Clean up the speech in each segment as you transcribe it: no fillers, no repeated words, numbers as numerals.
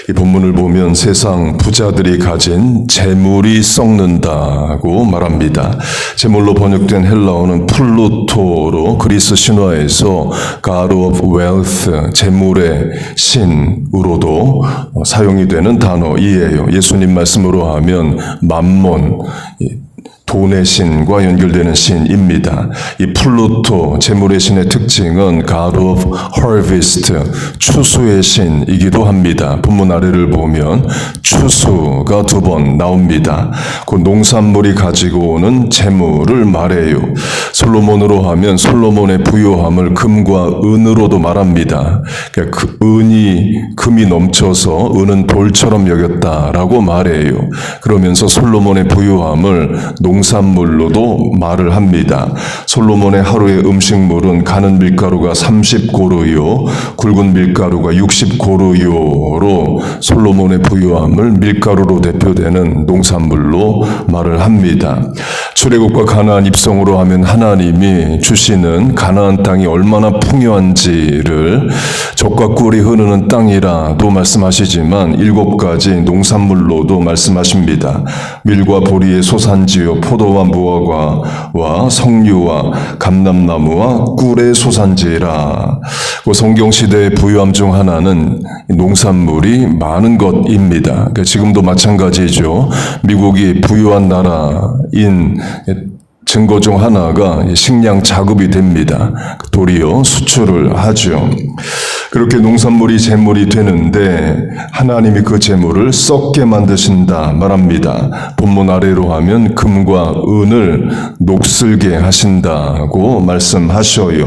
이 본문을 보면 세상 부자들이 가진 재물이 썩는다고 말합니다. 재물로 번역된 헬라어는 플루토로 그리스 신화에서 God of Wealth, 재물의 신으로도 사용이 되는 단어이에요. 예수님 말씀으로 하면 맘몬, 돈의 신과 연결되는 신입니다. 이 플루토, 재물의 신의 특징은 God of Harvest, 추수의 신이기도 합니다. 본문 아래를 보면 추수가 2번 나옵니다. 그 농산물이 가지고 오는 재물을 말해요. 솔로몬으로 하면 솔로몬의 부유함을 금과 은으로도 말합니다. 그러니까 그 금이 넘쳐서 은은 돌처럼 여겼다라고 말해요. 그러면서 솔로몬의 부유함을 농산물로도 말을 합니다. 솔로몬의 하루의 음식물은 가는 밀가루가 30고르요, 굵은 밀가루가 60고르요로 솔로몬의 부유함을 밀가루로 대표되는 농산물로 말을 합니다. 출애굽과 가나안 입성으로 하면 하나님이 주시는 가나안 땅이 얼마나 풍요한지를 젖과 꿀이 흐르는 땅이라도 말씀하시지만 7가지 농산물로도 말씀하십니다. 밀과 보리의 소산지요, 포도와 무화과와 석류와 감람나무와 꿀의 소산지라. 그 성경시대의 부유함 중 하나는 농산물이 많은 것입니다. 그러니까 지금도 마찬가지죠. 미국이 부유한 나라인 증거 중 하나가 식량 자급이 됩니다. 도리어 수출을 하죠. 그렇게 농산물이 재물이 되는데 하나님이 그 재물을 썩게 만드신다 말합니다. 본문 아래로 하면 금과 은을 녹슬게 하신다고 말씀하셔요.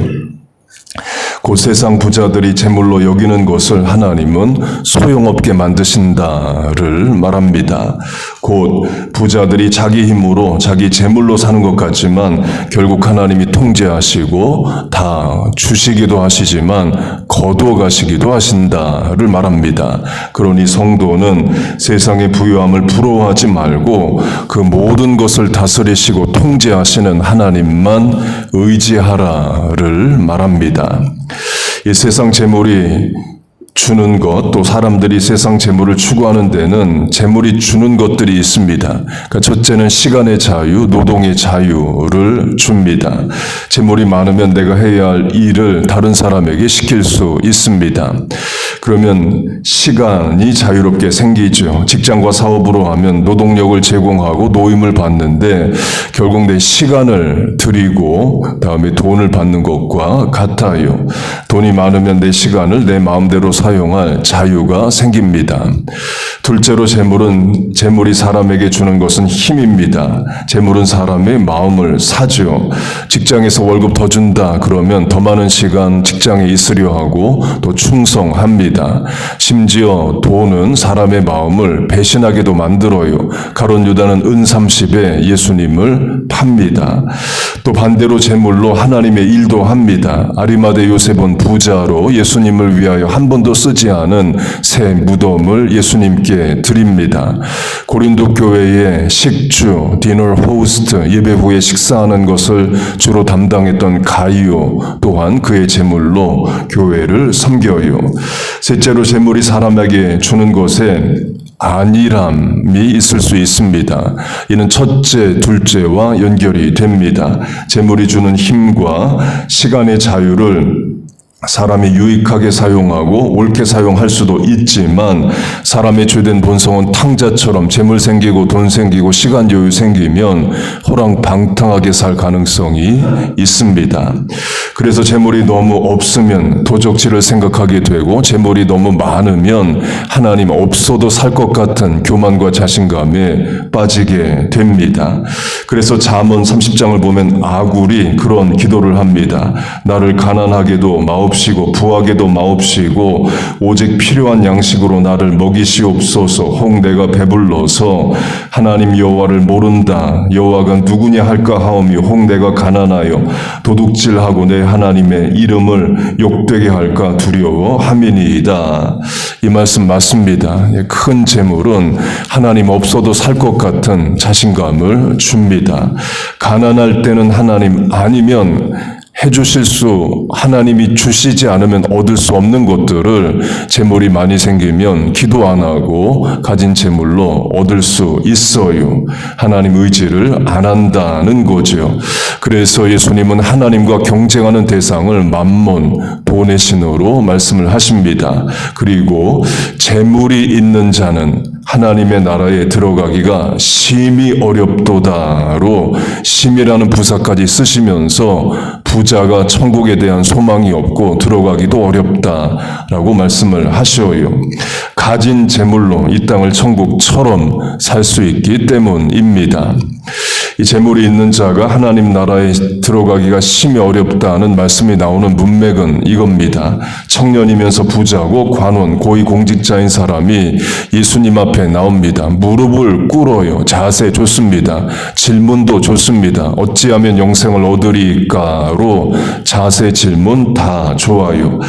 그 세상 부자들이 재물로 여기는 것을 하나님은 소용없게 만드신다를 말합니다. 곧 부자들이 자기 힘으로 자기 재물로 사는 것 같지만 결국 하나님이 통제하시고 다 주시기도 하시지만 거두어 가시기도 하신다를 말합니다. 그러니 성도는 세상의 부유함을 부러워하지 말고 그 모든 것을 다스리시고 통제하시는 하나님만 의지하라를 말합니다. 이 세상 재물이 주는 것, 또 사람들이 세상 재물을 추구하는 데는 재물이 주는 것들이 있습니다. 그러니까 첫째는 시간의 자유, 노동의 자유를 줍니다. 재물이 많으면 내가 해야 할 일을 다른 사람에게 시킬 수 있습니다. 그러면 시간이 자유롭게 생기죠. 직장과 사업으로 하면 노동력을 제공하고 노임을 받는데 결국 내 시간을 드리고 다음에 돈을 받는 것과 같아요. 돈이 많으면 내 시간을 내 마음대로 사용할 자유가 생깁니다. 둘째로 재물이 사람에게 주는 것은 힘입니다. 재물은 사람의 마음을 사죠. 직장에서 월급 더 준다 그러면 더 많은 시간 직장에 있으려 하고 또 충성합니다. 심지어 돈은 사람의 마음을 배신하게도 만들어요. 가룟 유다는 은 30에 예수님을 팝니다. 또 반대로 재물로 하나님의 일도 합니다. 아리마대 요셉은 부자로 예수님을 위하여 한 번도 쓰지 않은 새 무덤을 예수님께 드립니다. 고린도 교회의 식주, 디너 호스트, 예배 후에 식사하는 것을 주로 담당했던 가이오 또한 그의 재물로 교회를 섬겨요. 셋째로 재물이 사람에게 주는 것에 안일함이 있을 수 있습니다. 이는 첫째, 둘째와 연결이 됩니다. 재물이 주는 힘과 시간의 자유를 사람이 유익하게 사용하고 옳게 사용할 수도 있지만 사람의 죄된 본성은 탕자처럼 재물 생기고 돈 생기고 시간 여유 생기면 호랑방탕하게 살 가능성이 있습니다. 그래서 재물이 너무 없으면 도적질을 생각하게 되고 재물이 너무 많으면 하나님 없어도 살 것 같은 교만과 자신감에 빠지게 됩니다. 그래서 잠언 30장을 보면 아굴이 그런 기도를 합니다. 나를 가난하게도 마옵시고 부하게도 마옵시고 오직 필요한 양식으로 나를 먹이시옵소서. 혹 내가 배불러서 하나님 여호와를 모른다. 여호와가 누구냐 할까 하오며 혹 내가 가난하여 도둑질하고 내 하나님의 이름을 욕되게 할까 두려워함이니이다. 이 말씀 맞습니다. 큰 재물은 하나님 없어도 살 것 같은 자신감을 줍니다. 가난할 때는 하나님 아니면 하나님이 주시지 않으면 얻을 수 없는 것들을 재물이 많이 생기면 기도 안 하고 가진 재물로 얻을 수 있어요. 하나님 의지를 안 한다는 거죠. 그래서 예수님은 하나님과 경쟁하는 대상을 만몬, 돈의 신으로 말씀을 하십니다. 그리고 재물이 있는 자는 하나님의 나라에 들어가기가 심히 어렵도다로 심이라는 부사까지 쓰시면서 부자가 천국에 대한 소망이 없고 들어가기도 어렵다라고 말씀을 하셔요. 가진 재물로 이 땅을 천국처럼 살 수 있기 때문입니다. 이 재물이 있는 자가 하나님 나라에 들어가기가 심히 어렵다는 말씀이 나오는 문맥은 이겁니다. 청년이면서 부자고 관원, 고위공직자인 사람이 예수님 앞에 나옵니다. 무릎을 꿇어요. 자세 좋습니다. 질문도 좋습니다. 어찌하면 영생을 얻으리까로 자세, 질문 다 좋아요.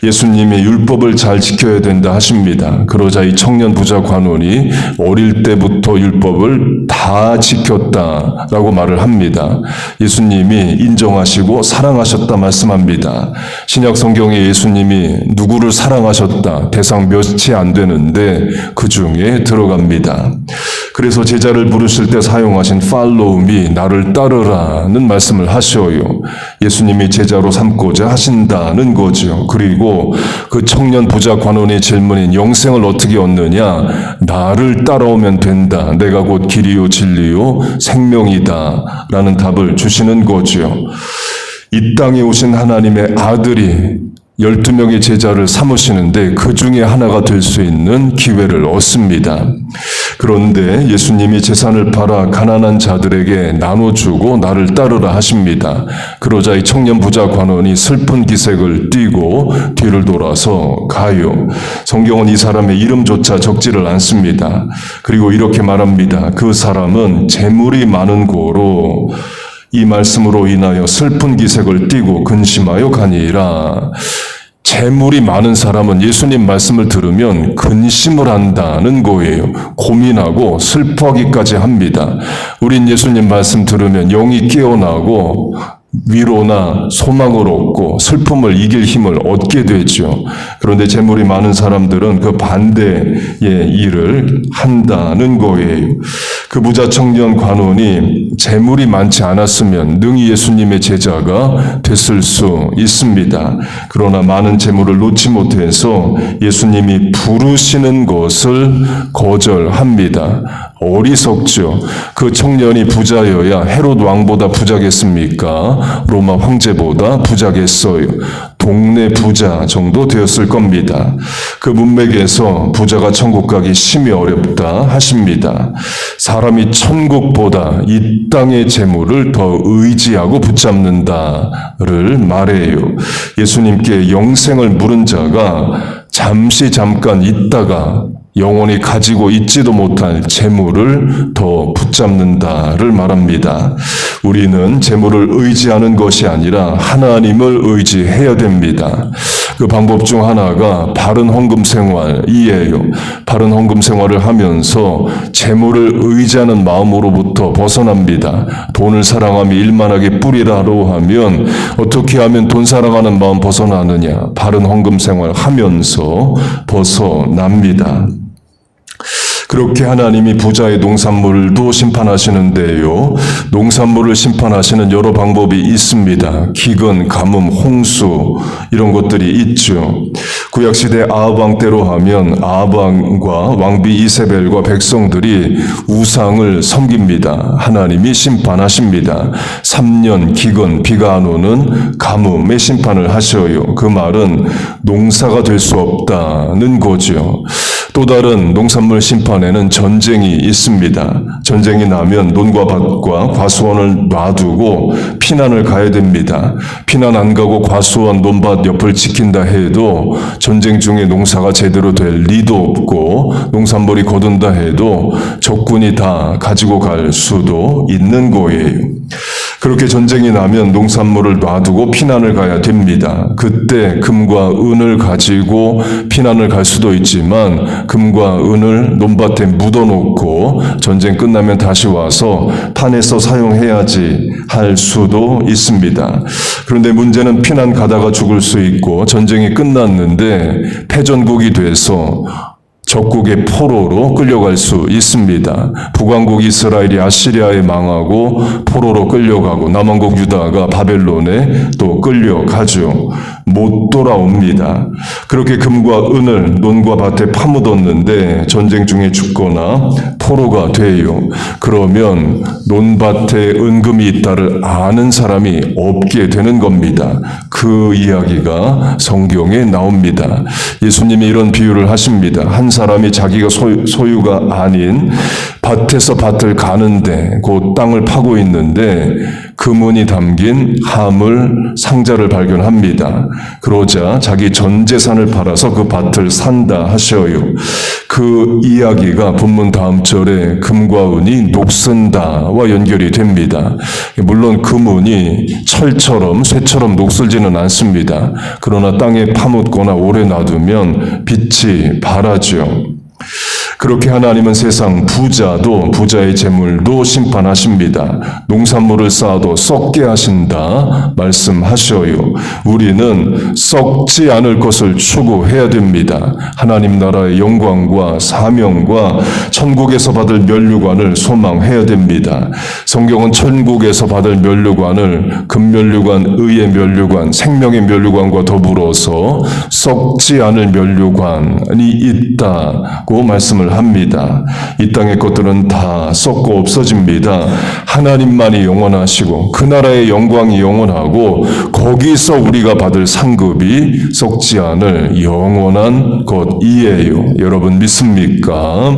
예수님이 율법을 잘 지켜야 된다 하십니다. 그러자 이 청년 부자 관원이 어릴 때부터 율법을 다 지켰다라고 말을 합니다. 예수님이 인정하시고 사랑하셨다 말씀합니다. 신약 성경에 예수님이 누구를 사랑하셨다 대상 몇이 안 되는데 그 중에 들어갑니다. 그래서 제자를 부르실 때 사용하신 follow me, 나를 따르라는 말씀을 하셔요. 예수님이 제자로 삼고자 하신다는 거죠. 그리고 그 청년 부자 관원의 질문인 영생을 어떻게 얻느냐? 나를 따라오면 된다. 내가 곧 길이요 진리요 생명이다 라는 답을 주시는 거죠. 이 땅에 오신 하나님의 아들이 12명의 제자를 삼으시는데 그 중에 하나가 될 수 있는 기회를 얻습니다. 그런데 예수님이 재산을 팔아 가난한 자들에게 나눠주고 나를 따르라 하십니다. 그러자 이 청년 부자 관원이 슬픈 기색을 띠고 뒤를 돌아서 가요. 성경은 이 사람의 이름조차 적지를 않습니다. 그리고 이렇게 말합니다. 그 사람은 재물이 많은 고로 이 말씀으로 인하여 슬픈 기색을 띠고 근심하여 가니라. 재물이 많은 사람은 예수님 말씀을 들으면 근심을 한다는 거예요. 고민하고 슬퍼하기까지 합니다. 우린 예수님 말씀 들으면 영이 깨어나고 위로나 소망을 얻고 슬픔을 이길 힘을 얻게 되죠. 그런데 재물이 많은 사람들은 그 반대의 일을 한다는 거예요. 그 부자 청년 관원이 재물이 많지 않았으면 능히 예수님의 제자가 됐을 수 있습니다. 그러나 많은 재물을 놓지 못해서 예수님이 부르시는 것을 거절합니다. 어리석죠. 그 청년이 부자여야 헤롯 왕보다 부자겠습니까? 로마 황제보다 부자겠어요. 동네 부자 정도 되었을 겁니다. 그 문맥에서 부자가 천국 가기 심히 어렵다 하십니다. 사람이 천국보다 이 땅의 재물을 더 의지하고 붙잡는다를 말해요. 예수님께 영생을 물은 자가 잠깐 있다가 영원히 가지고 있지도 못할 재물을 더 붙잡는다를 말합니다. 우리는 재물을 의지하는 것이 아니라 하나님을 의지해야 됩니다. 그 방법 중 하나가 바른 헌금 생활이에요. 바른 헌금 생활을 하면서 재물을 의지하는 마음으로부터 벗어납니다. 돈을 사랑하며 일만하게 뿌리라로 하면 어떻게 하면 돈 사랑하는 마음 벗어나느냐? 바른 헌금 생활 하면서 벗어납니다. 그렇게 하나님이 부자의 농산물도 심판하시는데요. 농산물을 심판하시는 여러 방법이 있습니다. 기근, 가뭄, 홍수 이런 것들이 있죠. 구약시대 아합 왕 때로 하면 아합 왕과 왕비 이세벨과 백성들이 우상을 섬깁니다. 하나님이 심판하십니다. 3년 기근, 비가 안 오는 가뭄의 심판을 하셔요. 그 말은 농사가 될 수 없다는 거죠. 또 다른 농산물 심판에는 전쟁이 있습니다. 전쟁이 나면 논과 밭과 과수원을 놔두고 피난을 가야 됩니다. 피난 안 가고 과수원, 논밭 옆을 지킨다 해도 전쟁 중에 농사가 제대로 될 리도 없고 농산물이 거둔다 해도 적군이 다 가지고 갈 수도 있는 거예요. 그렇게 전쟁이 나면 농산물을 놔두고 피난을 가야 됩니다. 그때 금과 은을 가지고 피난을 갈 수도 있지만 금과 은을 논밭에 묻어놓고 전쟁 끝나면 다시 와서 판에서 사용해야지 할 수도 있습니다. 그런데 문제는 피난 가다가 죽을 수 있고 전쟁이 끝났는데 패전국이 돼서 적국의 포로로 끌려갈 수 있습니다. 북왕국 이스라엘이 아시리아에 망하고 포로로 끌려가고 남왕국 유다가 바벨론에 또 끌려가죠. 못 돌아옵니다. 그렇게 금과 은을 논과 밭에 파묻었는데 전쟁 중에 죽거나 포로가 돼요. 그러면 논밭에 은금이 있다를 아는 사람이 없게 되는 겁니다. 그 이야기가 성경에 나옵니다. 예수님이 이런 비유를 하십니다. 한 사람이 자기가 소유가 아닌 밭에서 밭을 가는데 그 땅을 파고 있는데 금은이 담긴 하물 상자를 발견합니다. 그러자 자기 전 재산을 팔아서 그 밭을 산다 하셔요. 그 이야기가 본문 다음 절에 금과 은이 녹슨다와 연결이 됩니다. 물론 금은이 철처럼 쇠처럼 녹슬지는 않습니다. 그러나 땅에 파묻거나 오래 놔두면 빛이 바라죠. 그렇게 하나님은 세상 부자도 부자의 재물도 심판하십니다. 농산물을 쌓아도 썩게 하신다 말씀하셔요. 우리는 썩지 않을 것을 추구해야 됩니다. 하나님 나라의 영광과 사명과 천국에서 받을 면류관을 소망해야 됩니다. 성경은 천국에서 받을 면류관을 금면류관, 의의 면류관, 생명의 면류관과 더불어서 썩지 않을 면류관이 있다고 말씀을 합니다. 이 땅의 것들은 다 썩고 없어집니다. 하나님만이 영원하시고 그 나라의 영광이 영원하고 거기서 우리가 받을 상급이 썩지 않을 영원한 것이에요. 여러분 믿습니까?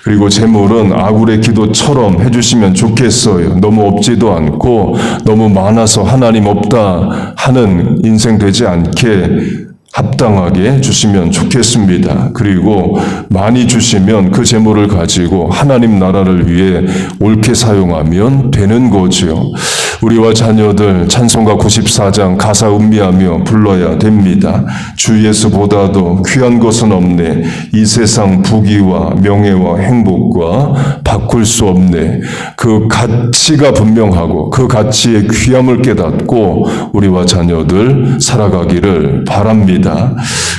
그리고 재물은 아굴의 기도처럼 해주시면 좋겠어요. 너무 없지도 않고 너무 많아서 하나님 없다 하는 인생 되지 않게 합당하게 주시면 좋겠습니다. 그리고 많이 주시면 그 재물을 가지고 하나님 나라를 위해 옳게 사용하면 되는 거죠. 우리와 자녀들 찬송가 94장 가사 음미하며 불러야 됩니다. 주 예수보다도 귀한 것은 없네. 이 세상 부귀와 명예와 행복과 바꿀 수 없네. 그 가치가 분명하고 그 가치의 귀함을 깨닫고 우리와 자녀들 살아가기를 바랍니다.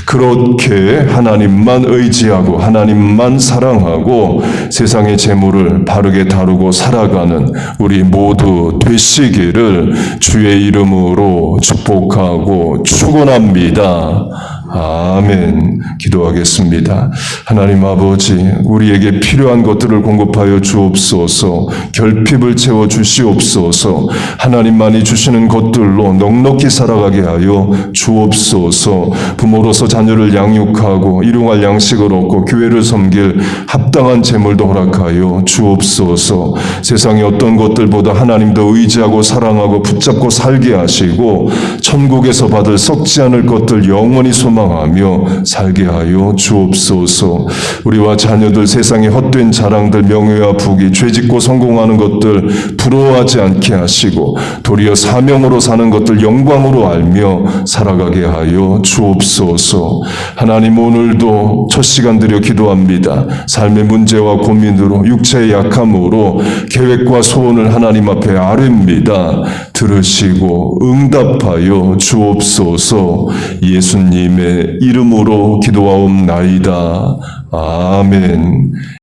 그렇게 하나님만 의지하고 하나님만 사랑하고 세상의 재물을 바르게 다루고 살아가는 우리 모두 되시기를 주의 이름으로 축복하고 축원합니다. 아멘. 기도하겠습니다. 하나님 아버지, 우리에게 필요한 것들을 공급하여 주옵소서. 결핍을 채워 주시옵소서. 하나님만이 주시는 것들로 넉넉히 살아가게 하여 주옵소서. 부모로서 자녀를 양육하고 일용할 양식을 얻고 교회를 섬길 합당한 재물도 허락하여 주옵소서. 세상의 어떤 것들보다 하나님도 의지하고 사랑하고 붙잡고 살게 하시고 천국에서 받을 썩지 않을 것들 영원히 소망하며 살게 하여 주옵소서. 우리와 자녀들 세상의 헛된 자랑들, 명예와 부귀, 죄짓고 성공하는 것들 부러워하지 않게 하시고 도리어 사명으로 사는 것들 영광으로 알며 살아가게 하여 주옵소서. 하나님 오늘도 첫 시간 드려 기도합니다. 삶의 문제와 고민으로 육체의 약함으로 계획과 소원을 하나님 앞에 아뢰입니다. 들으시고 응답하여 주옵소서. 예수님의 이름으로 기도하옵나이다. 아멘.